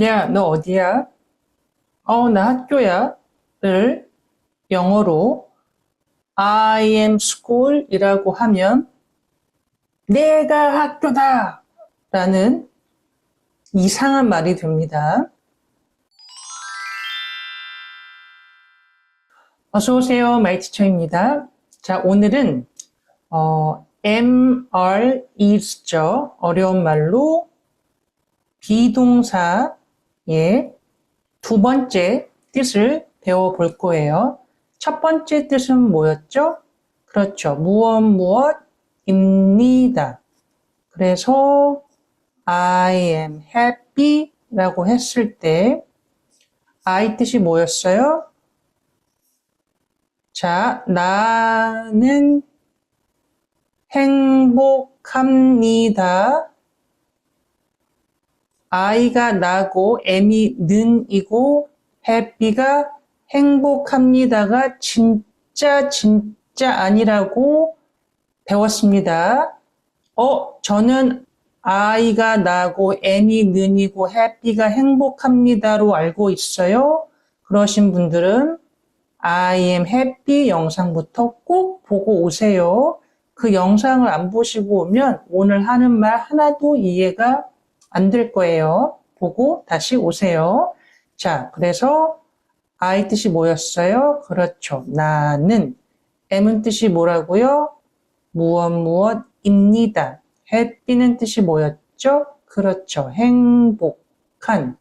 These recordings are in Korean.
야, 너 어디야? 나 학교야. 를 영어로 I am school 이라고 하면 내가 학교다 라는 이상한 말이 됩니다. 어서오세요. 마이티처입니다. 자, 오늘은 am, are, is죠. 어려운 말로 비동사의 두 번째 뜻을 배워볼 거예요. 첫 번째 뜻은 뭐였죠? 그렇죠. 무엇입니다. 그래서 I am happy 라고 했을 때 I 뜻이 뭐였어요? 자, 나는 행복합니다. I가 나고 M이 는이고 happy가 행복합니다가 진짜 아니라고 배웠습니다. 저는 I가 나고 M이 는이고 happy가 행복합니다로 알고 있어요. 그러신 분들은 I am happy 영상부터 꼭 보고 오세요. 그 영상을 안 보시고 오면 오늘 하는 말 하나도 이해가 안 될 거예요. 보고 다시 오세요. 자, 그래서 I 뜻이 뭐였어요? 그렇죠. 나는. M은 뜻이 뭐라고요? 무엇입니다. happy는 뜻이 뭐였죠? 그렇죠. 행복한.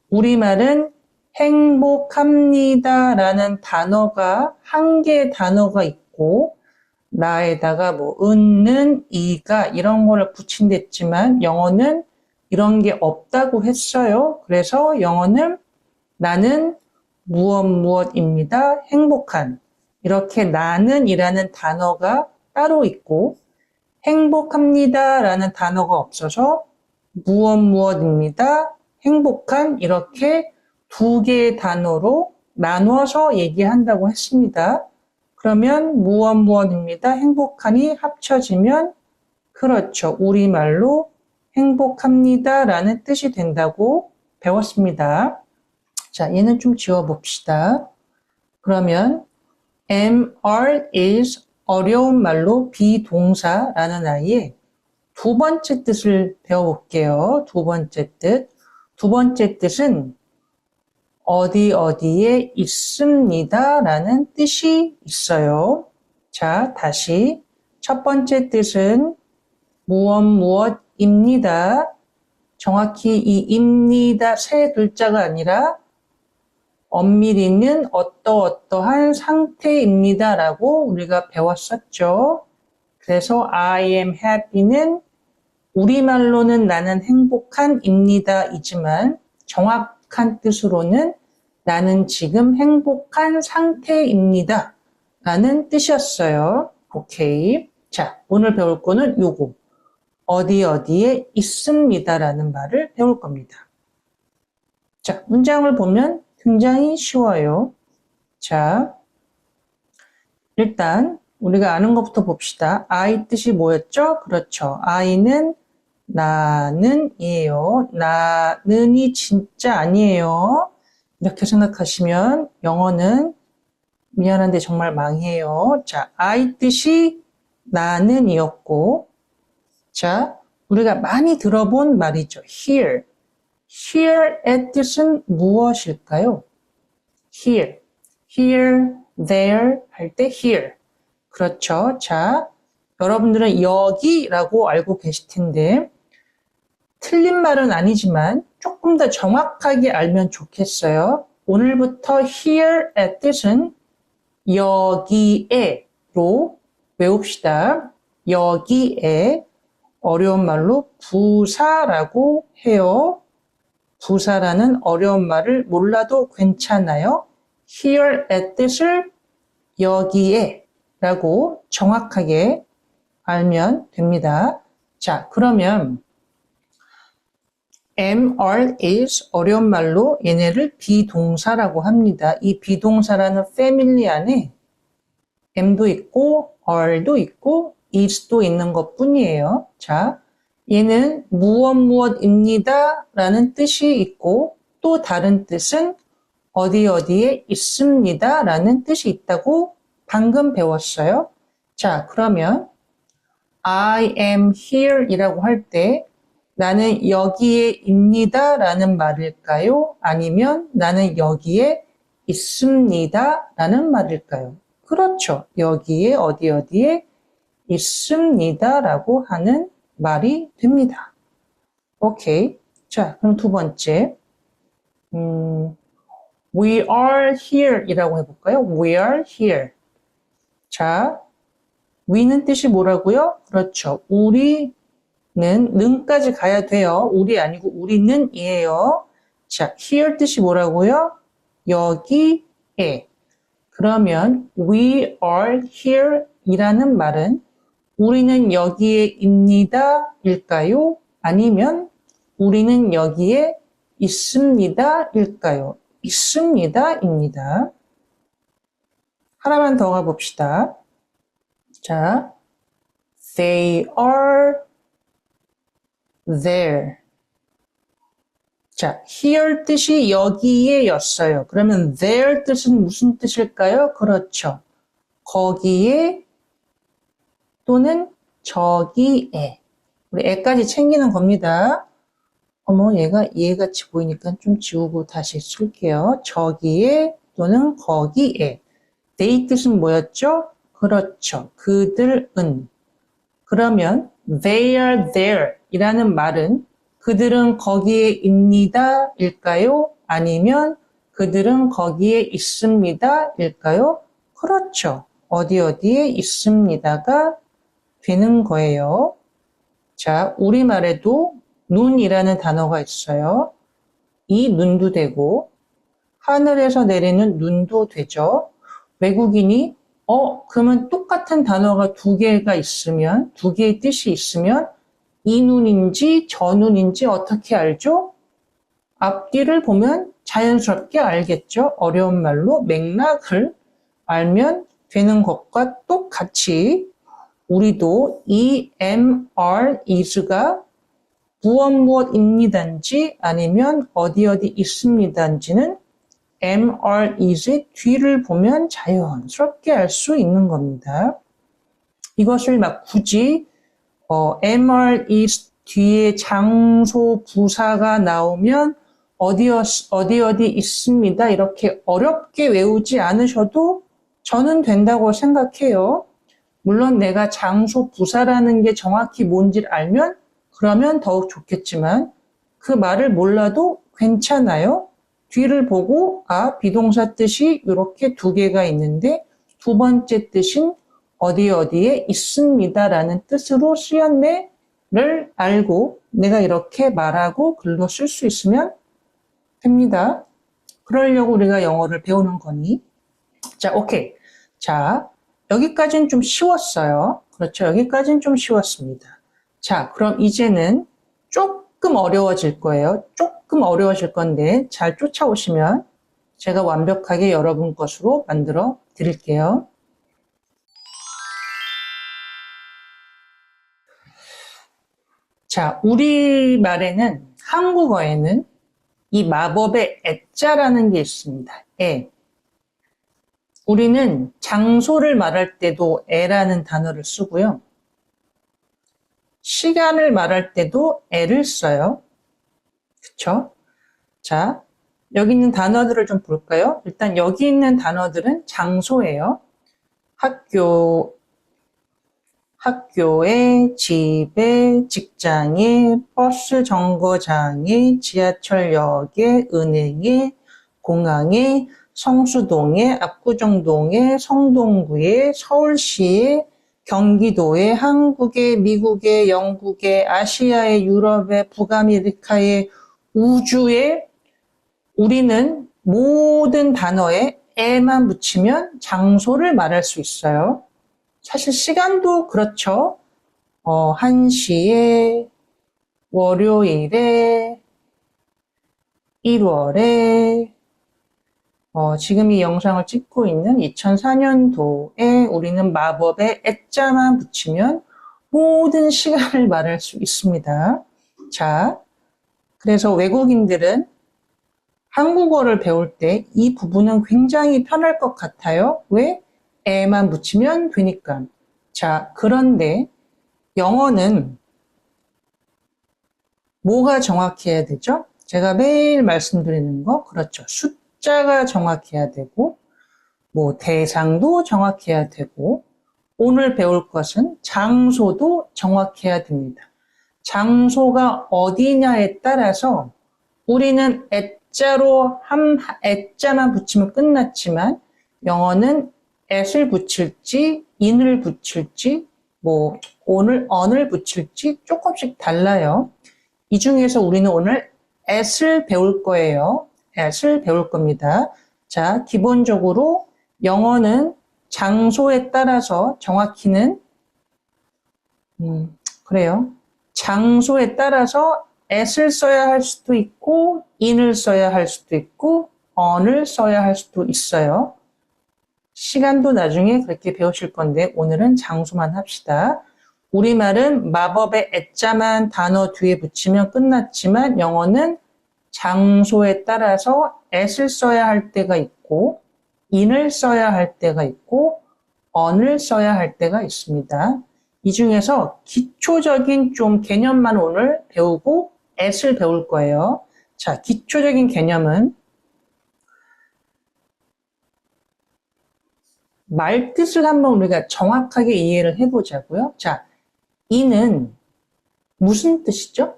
우리말은 행복합니다 라는 단어가 한 개의 단어가 있고 나에다가 는, 이가 이런 거를 붙인댔지만 영어는 이런 게 없다고 했어요. 그래서 영어는 나는 무엇입니다. 행복한. 이렇게 나는 이라는 단어가 따로 있고 행복합니다 라는 단어가 없어서 무엇입니다. 행복한 이렇게 두 개의 단어로 나눠서 얘기한다고 했습니다. 그러면 무엇입니다. 행복한이 합쳐지면 그렇죠. 우리말로 행복합니다 라는 뜻이 된다고 배웠습니다. 자, 얘는 좀 지워봅시다. 그러면 am, are, is 어려운 말로 비동사라는 아이의 두 번째 뜻을 배워볼게요. 두 번째 뜻. 두 번째 뜻은 어디에 있습니다 라는 뜻이 있어요. 자, 다시 첫 번째 뜻은 무엇입니다. 정확히 이 입니다 세 글자가 아니라 엄밀히는 어떠한 상태입니다 라고 우리가 배웠었죠. 그래서 I am happy는 우리말로는 나는 행복한입니다 이지만 정확한 뜻으로는 나는 지금 행복한 상태입니다 라는 뜻이었어요. 오케이. 자, 오늘 배울 거는 요거. 어디에 있습니다 라는 말을 배울 겁니다. 자, 문장을 보면 굉장히 쉬워요. 자, 일단 우리가 아는 것부터 봅시다. I 뜻이 뭐였죠? 그렇죠. I는 나는이에요. 나는이 진짜 아니에요. 이렇게 생각하시면 영어는 미안한데 정말 망해요. 자, I 뜻이 나는이었고, 자, 우리가 많이 들어본 말이죠. Here. Here의 뜻은 무엇일까요? Here. Here, there 할 때 here. 그렇죠. 자, 여러분들은 여기라고 알고 계실 텐데 틀린 말은 아니지만 조금 더 정확하게 알면 좋겠어요. 오늘부터 here의 뜻은 여기에로 외웁시다. 여기에 어려운 말로 부사라고 해요. 부사라는 어려운 말을 몰라도 괜찮아요. here의 뜻을 여기에 라고 정확하게 알면 됩니다. 자, 그러면 am, are, is 어려운 말로 얘네를 비동사라고 합니다. 이 비동사라는 패밀리 안에 am도 있고 are도 있고 is도 있는 것 뿐이에요. 자, 얘는 무엇무엇입니다 라는 뜻이 있고 또 다른 뜻은 어디 어디에 있습니다 라는 뜻이 있다고 방금 배웠어요. 자, 그러면 I am here 이라고 할 때 나는 여기에 있니다 라는 말일까요? 아니면 나는 여기에 있습니다 라는 말일까요? 그렇죠. 여기에 어디 어디에 있습니다 라고 하는 말이 됩니다. 오케이. 자, 그럼 두 번째. We are here 이라고 해볼까요? We are here. 자, we는 뜻이 뭐라고요? 그렇죠. 우리는 는까지 가야 돼요. 우리 아니고 우리는 이에요. 자, here 뜻이 뭐라고요? 여기에. 그러면 we are here 이라는 말은 우리는 여기에 있니다 일까요? 아니면 우리는 여기에 있습니다 일까요? 있습니다 입니다. 하나만 더 가봅시다. 자, they are there. 자, here 뜻이 여기에 였어요. 그러면 there 뜻은 무슨 뜻일까요? 그렇죠. 거기에 또는 저기에. 우리 애까지 챙기는 겁니다. 어머, 얘가 얘같이 보이니까 좀 지우고 다시 쓸게요. 저기에 또는 거기에. they 뜻은 뭐였죠? 그렇죠. 그들은. 그러면 they are there 이라는 말은 그들은 거기에 있니다 일까요? 아니면 그들은 거기에 있습니다 일까요? 그렇죠. 어디 어디에 있습니다가 되는 거예요. 자, 우리말에도 눈이라는 단어가 있어요. 이 눈도 되고 하늘에서 내리는 눈도 되죠. 외국인이 그러면 똑같은 단어가 두 개가 있으면, 두 개의 뜻이 있으면 이 눈인지 저 눈인지 어떻게 알죠? 앞뒤를 보면 자연스럽게 알겠죠? 어려운 말로 맥락을 알면 되는 것과 똑같이 우리도 이 am, are, is가 무엇무엇입니다인지 아니면 어디 어디 있습니다인지는 am, are, is의 뒤를 보면 자연스럽게 알 수 있는 겁니다. 이것을 막 굳이 am, are, is 뒤에 장소, 부사가 나오면 어디 어디 있습니다. 이렇게 어렵게 외우지 않으셔도 저는 된다고 생각해요. 물론 내가 장소, 부사라는 게 정확히 뭔지를 알면 그러면 더욱 좋겠지만 그 말을 몰라도 괜찮아요. 뒤를 보고 비동사 뜻이 이렇게 두 개가 있는데 두 번째 뜻인 어디 어디에 있습니다라는 뜻으로 쓰였네를 알고 내가 이렇게 말하고 글로 쓸 수 있으면 됩니다. 그러려고 우리가 영어를 배우는 거니. 자, 오케이. 자, 여기까지는 좀 쉬웠어요. 그렇죠. 여기까지는 좀 쉬웠습니다. 자, 그럼 이제는 조금 어려워질 거예요. 조금 어려워질 건데 잘 쫓아오시면 제가 완벽하게 여러분 것으로 만들어 드릴게요. 자, 우리말에는, 한국어에는 이 마법의 애자라는 게 있습니다. 애. 우리는 장소를 말할 때도 애라는 단어를 쓰고요. 시간을 말할 때도 애를 써요. 그쵸? 자, 여기 있는 단어들을 좀 볼까요? 일단 여기 있는 단어들은 장소예요. 학교에, 집에, 직장에, 버스 정거장에, 지하철역에, 은행에, 공항에, 성수동에, 압구정동에, 성동구에, 서울시에, 경기도에, 한국에, 미국에, 영국에, 아시아에, 유럽에, 북아메리카에, 우주에 우리는 모든 단어에 에만 붙이면 장소를 말할 수 있어요. 사실 시간도 그렇죠. 1시에, 월요일에, 1월에, 지금 이 영상을 찍고 있는 2004년도에 우리는 마법의 애자만 붙이면 모든 시간을 말할 수 있습니다. 자, 그래서 외국인들은 한국어를 배울 때 이 부분은 굉장히 편할 것 같아요. 왜? 에만 붙이면 되니까. 자, 그런데 영어는 뭐가 정확해야 되죠? 제가 매일 말씀드리는 거, 그렇죠. 숫자가 정확해야 되고, 뭐, 대상도 정확해야 되고, 오늘 배울 것은 장소도 정확해야 됩니다. 장소가 어디냐에 따라서 우리는 애자로 애자만 붙이면 끝났지만 영어는 at을 붙일지 in을 붙일지 뭐 오늘 on을 붙일지 조금씩 달라요. 이 중에서 우리는 오늘 at을 배울 거예요. at을 배울 겁니다. 자, 기본적으로 영어는 장소에 따라서 정확히는 그래요. 장소에 따라서 at을 써야 할 수도 있고 in을 써야 할 수도 있고 on을 써야 할 수도 있어요. 시간도 나중에 그렇게 배우실 건데 오늘은 장소만 합시다. 우리말은 마법의 애자만 단어 뒤에 붙이면 끝났지만 영어는 장소에 따라서 at을 써야 할 때가 있고 in을 써야 할 때가 있고 on을 써야 할 때가 있습니다. 이 중에서 기초적인 좀 개념만 오늘 배우고 at을 배울 거예요. 자, 기초적인 개념은 말뜻을 한번 우리가 정확하게 이해를 해보자고요. 자, in은 무슨 뜻이죠?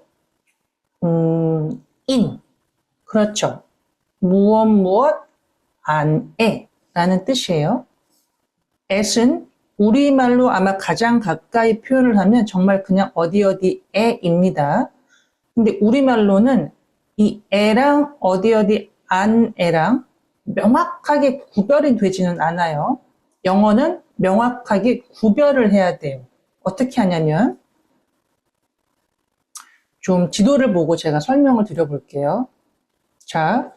in. 그렇죠. 무엇 안에 라는 뜻이에요. at은 우리말로 아마 가장 가까이 표현을 하면 정말 그냥 어디에입니다. 근데 우리말로는 이 에랑 어디 안에랑 명확하게 구별이 되지는 않아요. 영어는 명확하게 구별을 해야 돼요. 어떻게 하냐면 좀 지도를 보고 제가 설명을 드려볼게요. 자,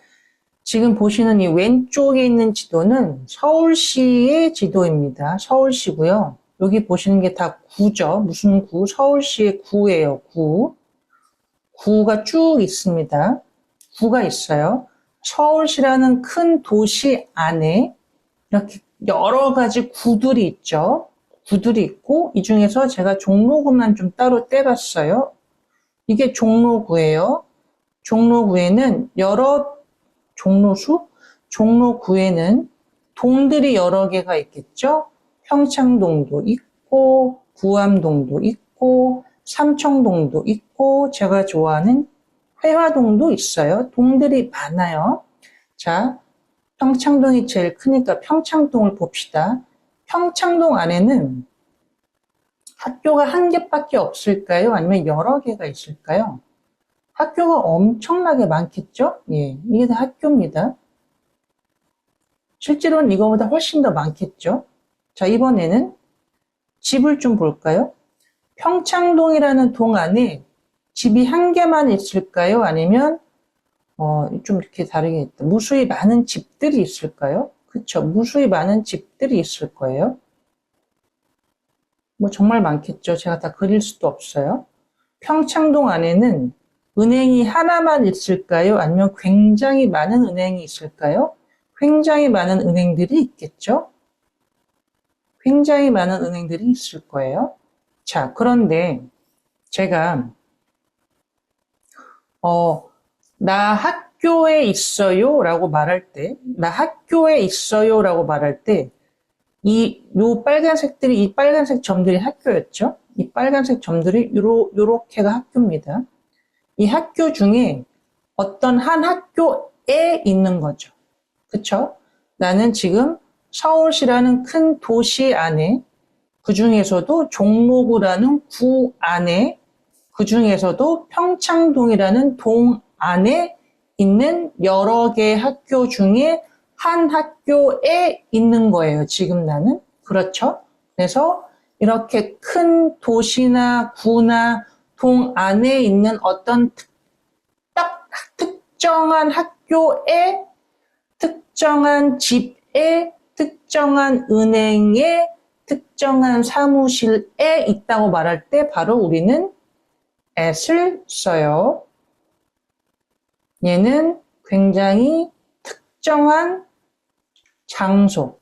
지금 보시는 이 왼쪽에 있는 지도는 서울시의 지도입니다. 서울시고요. 여기 보시는 게 다 구죠. 무슨 구? 서울시의 구예요. 구. 구가 쭉 있습니다. 구가 있어요. 서울시라는 큰 도시 안에 이렇게 여러 가지 구들이 있죠. 구들이 있고 이 중에서 제가 종로구만 좀 따로 떼봤어요. 이게 종로구예요. 종로구에는 종로구에는 동들이 여러 개가 있겠죠. 평창동도 있고 구암동도 있고 삼청동도 있고 제가 좋아하는 회화동도 있어요. 동들이 많아요. 자, 평창동이 제일 크니까 평창동을 봅시다. 평창동 안에는 학교가 한 개밖에 없을까요? 아니면 여러 개가 있을까요? 학교가 엄청나게 많겠죠? 예, 이게 다 학교입니다. 실제로는 이거보다 훨씬 더 많겠죠? 자, 이번에는 집을 좀 볼까요? 평창동이라는 동 안에 집이 한 개만 있을까요? 아니면 좀 이렇게 다르게 했다. 무수히 많은 집들이 있을까요? 그쵸? 무수히 많은 집들이 있을 거예요. 뭐 정말 많겠죠. 제가 다 그릴 수도 없어요. 평창동 안에는 은행이 하나만 있을까요? 아니면 굉장히 많은 은행이 있을까요? 굉장히 많은 은행들이 있겠죠? 굉장히 많은 은행들이 있을 거예요. 자, 그런데 제가 나 학교에 있어요 라고 말할 때, 나 학교에 있어요 라고 말할 때, 이 빨간색 점들이 학교였죠? 이 빨간색 점들이 요렇게가 학교입니다. 이 학교 중에 어떤 한 학교에 있는 거죠. 그쵸? 나는 지금 서울시라는 큰 도시 안에, 그 중에서도 종로구라는 구 안에, 그 중에서도 평창동이라는 동 안에 있는 여러 개의 학교 중에 한 학교에 있는 거예요. 지금 나는. 그렇죠? 그래서 이렇게 큰 도시나 구나 동 안에 있는 어떤 특정한 학교에, 특정한 집에, 특정한 은행에, 특정한 사무실에 있다고 말할 때 바로 우리는 at을 써요. 얘는 굉장히 특정한 장소,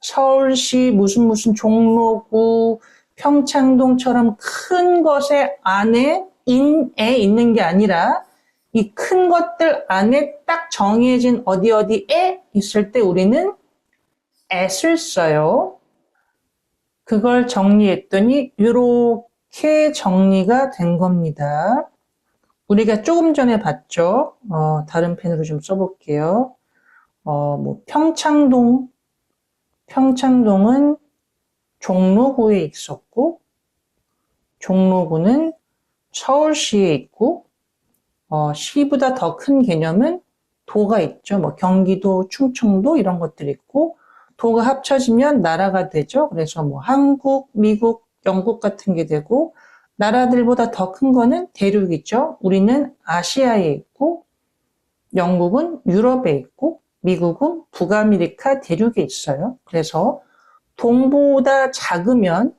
서울시 무슨 종로구, 평창동처럼 큰 것의 안에 있는 게 아니라 이 큰 것들 안에 딱 정해진 어디에 있을 때 우리는 at을 써요. 그걸 정리했더니 이렇게 정리가 된 겁니다. 우리가 조금 전에 봤죠. 다른 펜으로 좀 써볼게요. 평창동은 종로구에 있었고, 종로구는 서울시에 있고, 시보다 더 큰 개념은 도가 있죠. 뭐 경기도, 충청도 이런 것들이 있고, 도가 합쳐지면 나라가 되죠. 그래서 뭐 한국, 미국, 영국 같은 게 되고, 나라들보다 더 큰 거는 대륙이죠. 우리는 아시아에 있고, 영국은 유럽에 있고, 미국은 북아메리카 대륙에 있어요. 그래서 동보다 작으면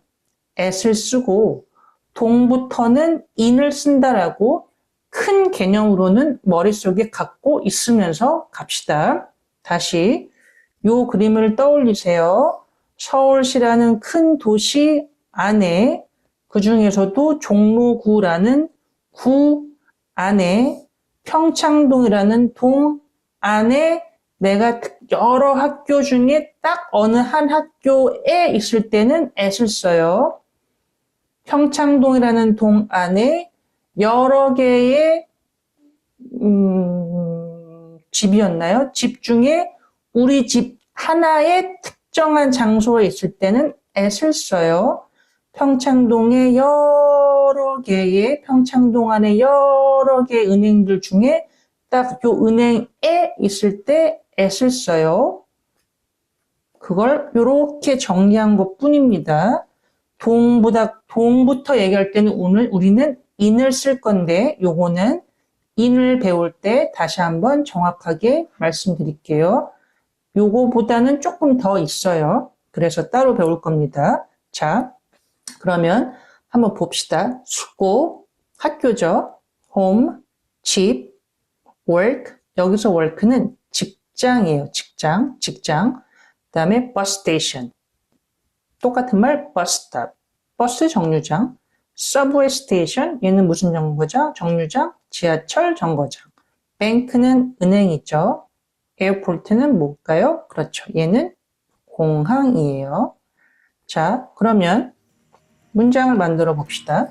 at을 쓰고, 동부터는 in을 쓴다라고 큰 개념으로는 머릿속에 갖고 있으면서 갑시다. 다시 요 그림을 떠올리세요. 서울시라는 큰 도시 안에 그 중에서도 종로구라는 구 안에 평창동이라는 동 안에 내가 여러 학교 중에 딱 어느 한 학교에 있을 때는 at을 써요. 평창동이라는 동 안에 여러 개의 집이었나요? 집 중에 우리 집 하나의 특정한 장소에 있을 때는 at을 써요. 평창동에 평창동 안에 여러 개의 은행들 중에 딱 요 은행에 있을 때 at을 써요. 그걸 이렇게 정리한 것 뿐입니다. 동부터 얘기할 때는 오늘 우리는 in을 쓸 건데 요거는 in을 배울 때 다시 한번 정확하게 말씀드릴게요. 요거보다는 조금 더 있어요. 그래서 따로 배울 겁니다. 자, 그러면 한번 봅시다. 숙고, 학교죠. home, 집, work. 여기서 work는 직장이에요. 직장. 그 다음에 bus station. 똑같은 말 bus stop. 버스 정류장. subway station. 얘는 무슨 정거장? 정류장. 지하철 정거장. bank는 은행이죠. airport는 뭘까요? 그렇죠. 얘는 공항이에요. 자, 그러면 문장을 만들어 봅시다.